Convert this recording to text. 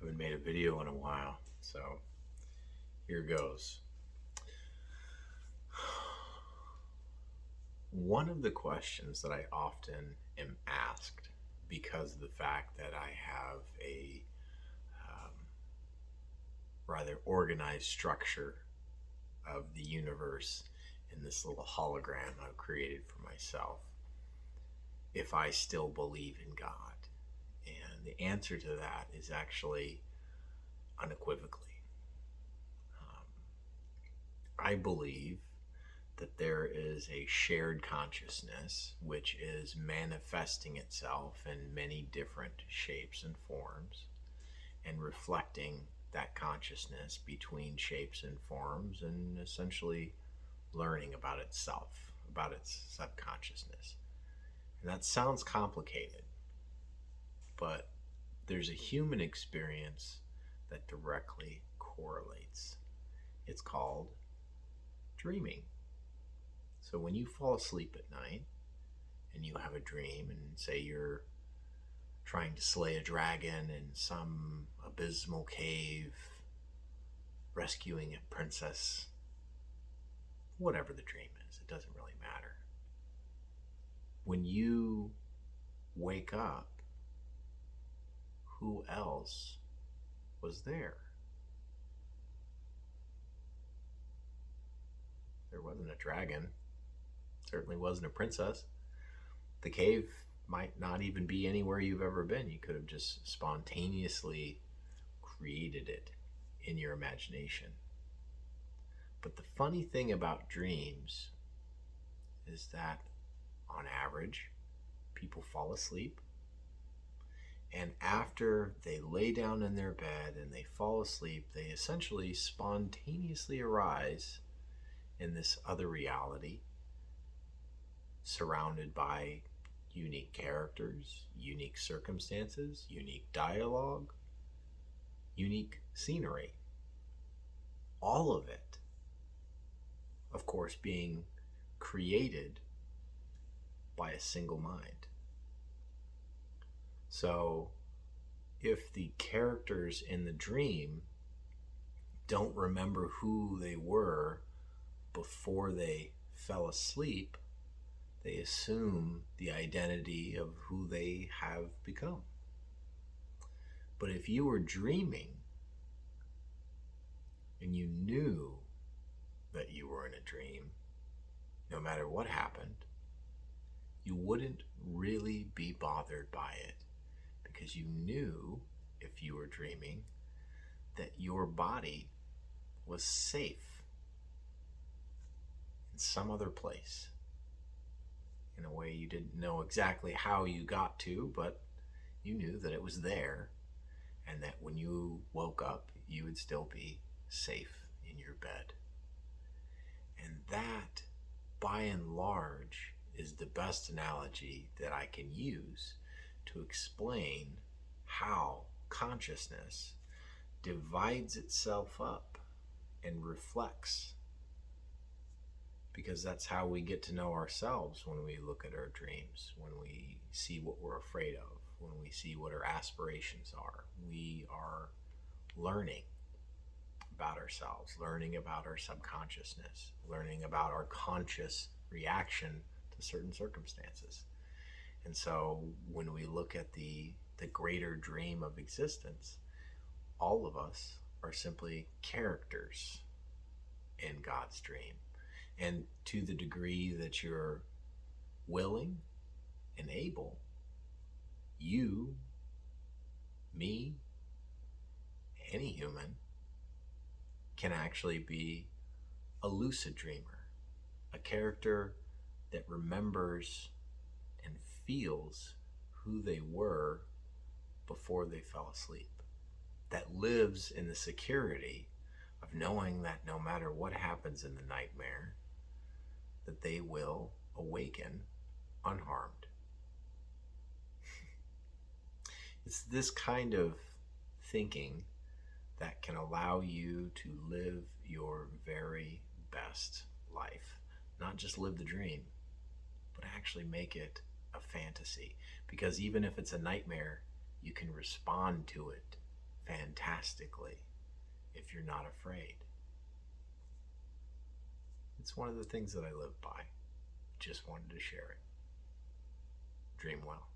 Haven't made a video in a while, so here goes. One of the questions that I often am asked, because of the fact that I have a um, rather organized structure of the universe in this little hologram I've created for myself, if I still believe in God. And the answer to that is actually unequivocally. Um, I believe that there is a shared consciousness which is manifesting itself in many different shapes and forms and reflecting that consciousness between shapes and forms and essentially learning about itself, about its subconsciousness. And that sounds complicated, but there's a human experience that directly correlates. It's called dreaming. So when you fall asleep at night and you have a dream, and say you're trying to slay a dragon in some abysmal cave, rescuing a princess, whatever the dream is, it doesn't really matter. When you wake up, who else was there? There wasn't a dragon, certainly wasn't a princess. The cave might not even be anywhere you've ever been. You could have just spontaneously created it in your imagination. But the funny thing about dreams is that, on average, people fall asleep, and after they lay down in their bed and they fall asleep, they essentially spontaneously arise in this other reality, surrounded by unique characters, unique circumstances, unique dialogue, unique scenery. All of it, of course, being created by a single mind. So if the characters in the dream don't remember who they were before they fell asleep, they assume the identity of who they have become. But if you were dreaming and you knew that you were in a dream, no matter what happened, you wouldn't really be bothered by it, because you knew, if you were dreaming, that your body was safe in some other place, in a way you didn't know exactly how you got to, but you knew that it was there, and that when you woke up, you would still be safe in your bed. And that, by and large, is the best analogy that I can use to explain how consciousness divides itself up and reflects. Because that's how we get to know ourselves when we look at our dreams, when we see what we're afraid of, when we see what our aspirations are. We are learning about ourselves, learning about our subconsciousness, learning about our conscious reaction to certain circumstances. And so when we look at the greater dream of existence, all of us are simply characters in God's dream. And to the degree that you're willing and able, you, me, any human, can actually be a lucid dreamer, a character that remembers and feels who they were before they fell asleep, that lives in the security of knowing that no matter what happens in the nightmare, that they will awaken unharmed. It's this kind of thinking that can allow you to live your very best life. Not just live the dream, but actually make it a fantasy. Because even if it's a nightmare, you can respond to it fantastically if you're not afraid. It's one of the things that I live by. Just wanted to share it. Dream well.